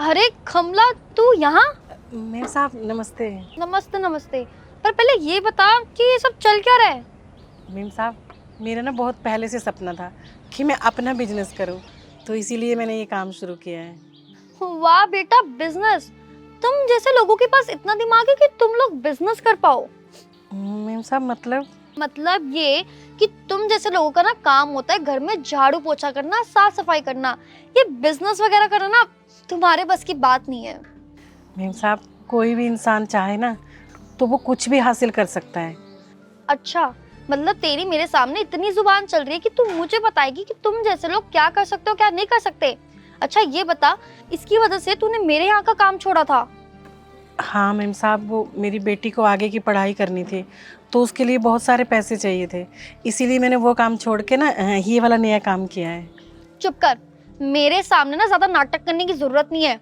अरे कमला, तू यहाँ? मेम साहब नमस्ते। नमस्ते नमस्ते। पर पहले ये बता कि ये सब चल क्या रहा है? मेम साहब मेरा ना बहुत पहले से सपना था कि मैं अपना बिजनेस करूं, तो इसीलिए मैंने ये काम शुरू किया है। वाह बेटा, बिजनेस! तुम जैसे लोगों के पास इतना दिमाग है कि तुम लोग बिजनेस कर पाओ। मेम साहब मतलब ये कि तुम जैसे लोगों का ना काम होता है घर में झाड़ू पोछा करना, साफ सफाई करना। ये बिजनेस वगैरह करना ना तुम्हारे बस की बात नहीं है। मेम साहब कोई भी इंसान चाहे ना तो वो कुछ भी हासिल कर सकता है। अच्छा, मतलब तेरी मेरे सामने इतनी जुबान चल रही है कि तू मुझे बताएगी कि तुम जैसे लोग क्या कर सकते हो क्या नहीं कर सकते। अच्छा ये बता, इसकी वजह से तूने मेरे यहाँ का काम छोड़ा था? हाँ मेम साहब, वो मेरी बेटी को आगे की पढ़ाई करनी थी, तो उसके लिए बहुत सारे पैसे चाहिए थे, इसीलिए मैंने वो काम छोड़ के ना ये वाला नया काम किया है। चुप कर, मेरे सामने ना ज्यादा नाटक करने की जरूरत नहीं है।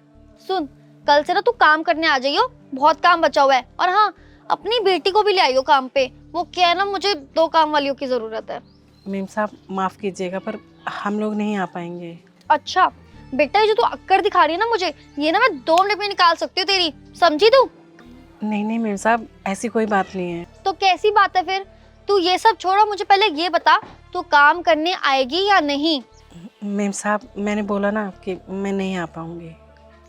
सुन, कल से ना तू काम करने आ जाइयो, बहुत काम बचा हुआ है। और हाँ, अपनी बेटी को भी ले आइयो काम पे। वो क्या है ना, मुझे 2 काम वालियों की जरूरत है। मेम साहब माफ़ कीजिएगा पर हम लोग नहीं आ पाएंगे। अच्छा बेटा, ये जो तू अक्कड़ दिखा रही है ना मुझे, ये ना मैं 2 मिनट में निकाल सकती हूँ तेरी, समझी तू? नहीं नहीं मेम साहब, ऐसी कोई बात नहीं है। तो कैसी बात है फिर? तू ये सब छोड़ो, मुझे पहले ये बता, तू काम करने आएगी या नहीं? मेम साहब मैंने बोला ना कि मैं नहीं आ पाऊंगी।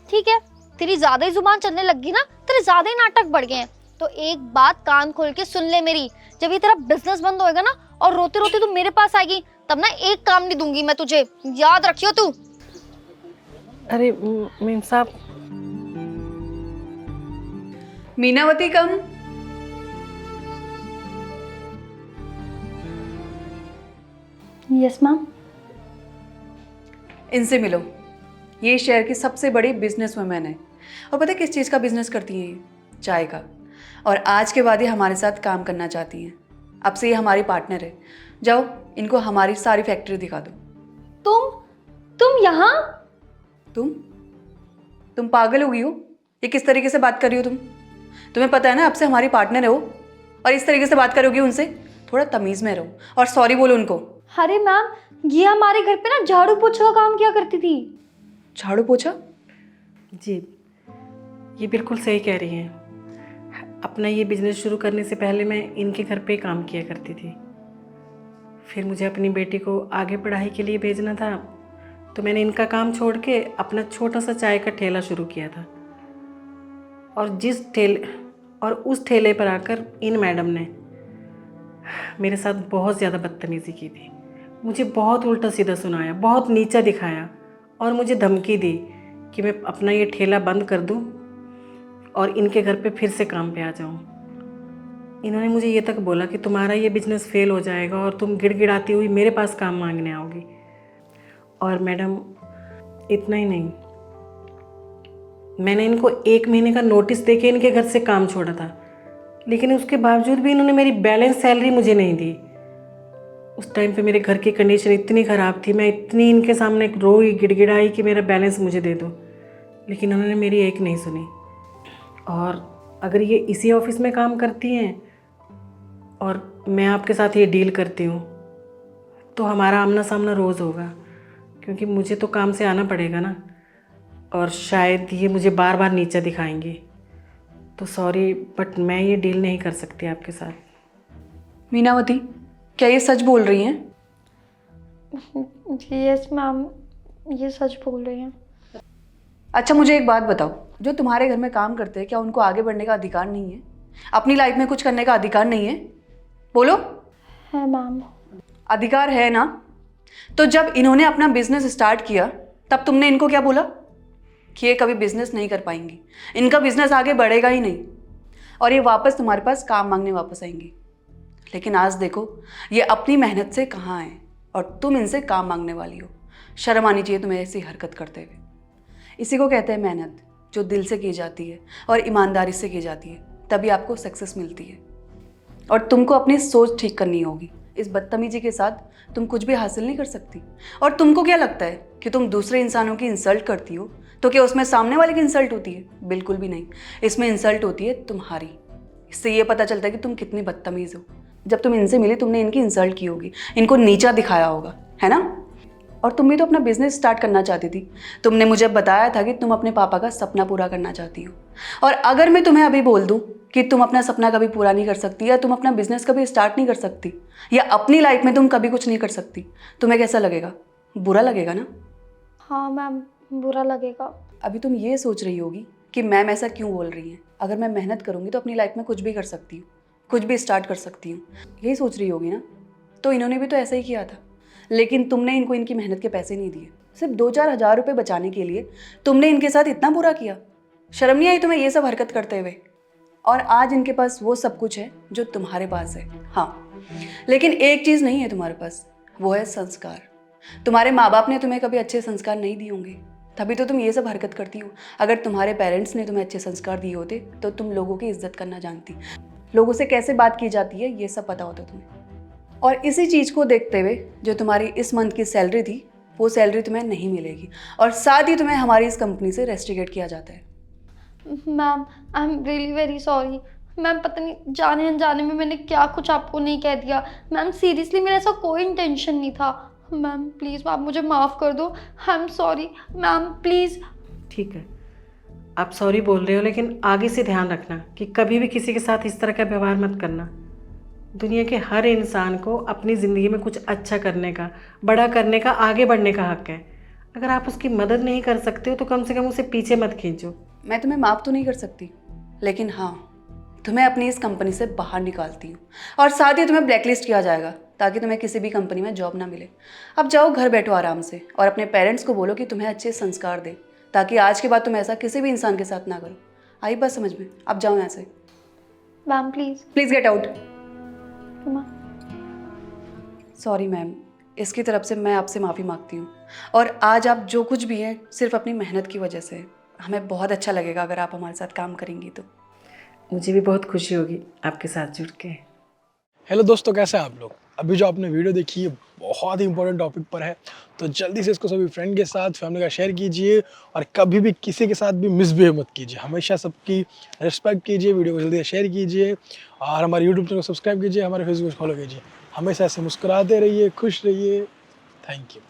ठीक है, तेरी ज्यादा ही जुबान चलने लग गई ना, तेरे ज्यादा ही नाटक बढ़ गए हैं। तो एक बात कान खोल के सुन ले मेरी, जब ये तेरा बिजनेस बंद होएगा ना और रोते रोते तू मेरे पास आएगी, तब ना एक काम नहीं दूंगी मैं तुझे, याद रखियो तू। अरे मेम साहब। मीनावती कम। Yes ma'am. इनसे मिलो। ये शहर की सबसे बड़ी बिजनेस वुमेन है और पता है किस चीज़ का बिजनेस करती है? ये चाय का। और आज के बाद ये हमारे साथ काम करना चाहती हैं। अब से ये हमारी पार्टनर है। जाओ इनको हमारी सारी फैक्ट्री दिखा दो। तुम यहाँ? तुम पागल हो गई हो? ये किस तरीके से बात कर रही हो तुम? तुम्हें पता है ना अब से हमारी पार्टनर है वो, और इस तरीके से बात करोगी उनसे? थोड़ा तमीज़ में रहो और सॉरी बोलो उनको। अरे मैम, ये हमारे घर पे ना झाड़ू पोछा का काम किया करती थी। झाड़ू पोछा? जी, ये बिल्कुल सही कह रही हैं। अपना ये बिजनेस शुरू करने से पहले मैं इनके घर पे काम किया करती थी। फिर मुझे अपनी बेटी को आगे पढ़ाई के लिए भेजना था, तो मैंने इनका काम छोड़ के अपना छोटा सा चाय का ठेला शुरू किया था। और उस ठेले पर आकर इन मैडम ने मेरे साथ बहुत ज़्यादा बदतमीज़ी की थी। मुझे बहुत उल्टा सीधा सुनाया, बहुत नीचा दिखाया और मुझे धमकी दी कि मैं अपना ये ठेला बंद कर दूं और इनके घर पे फिर से काम पे आ जाऊं। इन्होंने मुझे ये तक बोला कि तुम्हारा ये बिज़नेस फेल हो जाएगा और तुम गिड़गिड़ाती हुई मेरे पास काम मांगने आओगी। और मैडम इतना ही नहीं, मैंने इनको 1 महीने का नोटिस देके इनके घर से काम छोड़ा था, लेकिन उसके बावजूद भी इन्होंने मेरी बैलेंस सैलरी मुझे नहीं दी। उस टाइम पे मेरे घर की कंडीशन इतनी ख़राब थी, मैं इतनी इनके सामने रोई गिड़गिड़ाई कि मेरा बैलेंस मुझे दे दो, लेकिन उन्होंने मेरी एक नहीं सुनी। और अगर ये इसी ऑफिस में काम करती हैं और मैं आपके साथ ये डील करती हूँ, तो हमारा आमना सामना रोज़ होगा, क्योंकि मुझे तो काम से आना पड़ेगा ना, और शायद ये मुझे बार बार नीचा दिखाएंगी। तो सॉरी, बट मैं ये डील नहीं कर सकती आपके साथ। मीनावती, क्या ये सच बोल रही हैं? यस मैम, ये सच बोल रही हैं। अच्छा मुझे एक बात बताओ, जो तुम्हारे घर में काम करते हैं क्या उनको आगे बढ़ने का अधिकार नहीं है? अपनी लाइफ में कुछ करने का अधिकार नहीं है? बोलो। है मैम। अधिकार है ना? तो जब इन्होंने अपना बिजनेस स्टार्ट किया तब तुमने इनको क्या बोला कि ये कभी बिजनेस नहीं कर पाएंगी, इनका बिजनेस आगे बढ़ेगा ही नहीं, और ये वापस तुम्हारे पास काम मांगने वापस आएंगी। लेकिन आज देखो ये अपनी मेहनत से कहाँ हैं और तुम इनसे काम मांगने वाली हो। शर्म आनी चाहिए तुम्हें ऐसी हरकत करते हुए। इसी को कहते हैं मेहनत, जो दिल से की जाती है और ईमानदारी से की जाती है, तभी आपको सक्सेस मिलती है। और तुमको अपनी सोच ठीक करनी होगी। इस बदतमीजी के साथ तुम कुछ भी हासिल नहीं कर सकती। और तुमको क्या लगता है कि तुम दूसरे इंसानों की इंसल्ट करती हो तो क्या उसमें सामने वाले की इंसल्ट होती है? बिल्कुल भी नहीं, इसमें इंसल्ट होती है तुम्हारी। इससे ये पता चलता है कि तुम कितनी बदतमीज़ हो। जब तुम इनसे मिली तुमने इनकी इंसल्ट की होगी, इनको नीचा दिखाया होगा, है ना? और तुम भी तो अपना बिजनेस स्टार्ट करना चाहती थी। तुमने मुझे बताया था कि तुम अपने पापा का सपना पूरा करना चाहती हो। और अगर मैं तुम्हें अभी बोल दूं कि तुम अपना सपना कभी पूरा नहीं कर सकती, या तुम अपना बिजनेस कभी स्टार्ट नहीं कर सकती, या अपनी लाइफ में तुम कभी कुछ नहीं कर सकती, तुम्हें कैसा लगेगा? बुरा लगेगा ना? हाँ मैम, बुरा लगेगा। अभी तुम ये सोच रही होगी कि मैम ऐसा क्यों बोल रही हैं, अगर मैं मेहनत करूंगी तो अपनी लाइफ में कुछ भी कर सकती हूँ, कुछ भी स्टार्ट कर सकती हूँ, यही सोच रही होगी ना? तो इन्होंने भी तो ऐसा ही किया था, लेकिन तुमने इनको इनकी मेहनत के पैसे नहीं दिए। सिर्फ 2-4 हज़ार रुपये बचाने के लिए तुमने इनके साथ इतना बुरा किया। शर्म नहीं आई तुम्हें ये सब हरकत करते हुए? और आज इनके पास वो सब कुछ है जो तुम्हारे पास है, हाँ, लेकिन एक चीज़ नहीं है तुम्हारे पास, वो है संस्कार। तुम्हारे माँ बाप ने तुम्हें कभी अच्छे संस्कार नहीं दिए होंगे, तभी तो तुम ये सब हरकत करती हो। अगर तुम्हारे पेरेंट्स ने तुम्हें अच्छे संस्कार दिए होते तो तुम लोगों की इज्जत करना जानती, लोगों से कैसे बात की जाती है ये सब पता होता तुम्हें। और इसी चीज़ को देखते हुए जो तुम्हारी इस मंथ की सैलरी थी, वो सैलरी तुम्हें नहीं मिलेगी, और साथ ही तुम्हें हमारी इस कंपनी से रेस्ट्रिकेट किया जाता है। Ma'am I am really very sorry. Ma'am पता नहीं जाने अनजाने में मैंने क्या कुछ आपको नहीं कह दिया। मैम सीरियसली मेरा ऐसा कोई इंटेंशन नहीं था। मैम प्लीज़ आप मुझे माफ़ कर दो। I am sorry ma'am, please. ठीक है, आप सॉरी बोल रहे हो, लेकिन आगे से ध्यान रखना कि कभी भी किसी के साथ इस तरह का व्यवहार मत करना। दुनिया के हर इंसान को अपनी ज़िंदगी में कुछ अच्छा करने का, बड़ा करने का, आगे बढ़ने का हक है। अगर आप उसकी मदद नहीं कर सकते हो तो कम से कम उसे पीछे मत खींचो। मैं तुम्हें माफ़ तो नहीं कर सकती, लेकिन हाँ, तुम्हें अपनी इस कंपनी से बाहर निकालती हूँ, और साथ ही तुम्हें ब्लैकलिस्ट किया जाएगा ताकि तुम्हें किसी भी कंपनी में जॉब ना मिले। अब जाओ, घर बैठो आराम से, और अपने पेरेंट्स को बोलो कि तुम्हें अच्छे संस्कार दे, ताकि आज के बाद तुम ऐसा किसी भी इंसान के साथ ना करो। आई बात समझ में? अब जाओ यहाँ से, ma'am please. Please get out. Ma'am sorry ma'am, इसकी तरफ से मैं आपसे माफ़ी मांगती हूँ, और आज आप जो कुछ भी हैं सिर्फ अपनी मेहनत की वजह से। हमें बहुत अच्छा लगेगा अगर आप हमारे साथ काम करेंगी तो। मुझे भी बहुत खुशी होगी आपके साथ जुड़ के। हेलो दोस्तों, कैसे हैं आप लोग? अभी जो आपने वीडियो देखी है बहुत ही इंपॉर्टेंट टॉपिक पर है, तो जल्दी से इसको सभी फ्रेंड के साथ, फैमिली का शेयर कीजिए, और कभी भी किसी के साथ भी मिसबिहेव मत कीजिए। हमेशा सबकी रिस्पेक्ट कीजिए, वीडियो को जल्दी से शेयर कीजिए, और हमारे यूट्यूब चैनल को सब्सक्राइब कीजिए, हमारे फेसबुक फॉलो कीजिए। हमेशा ऐसे मुस्कुराते रहिए, खुश रहिए। Thank you.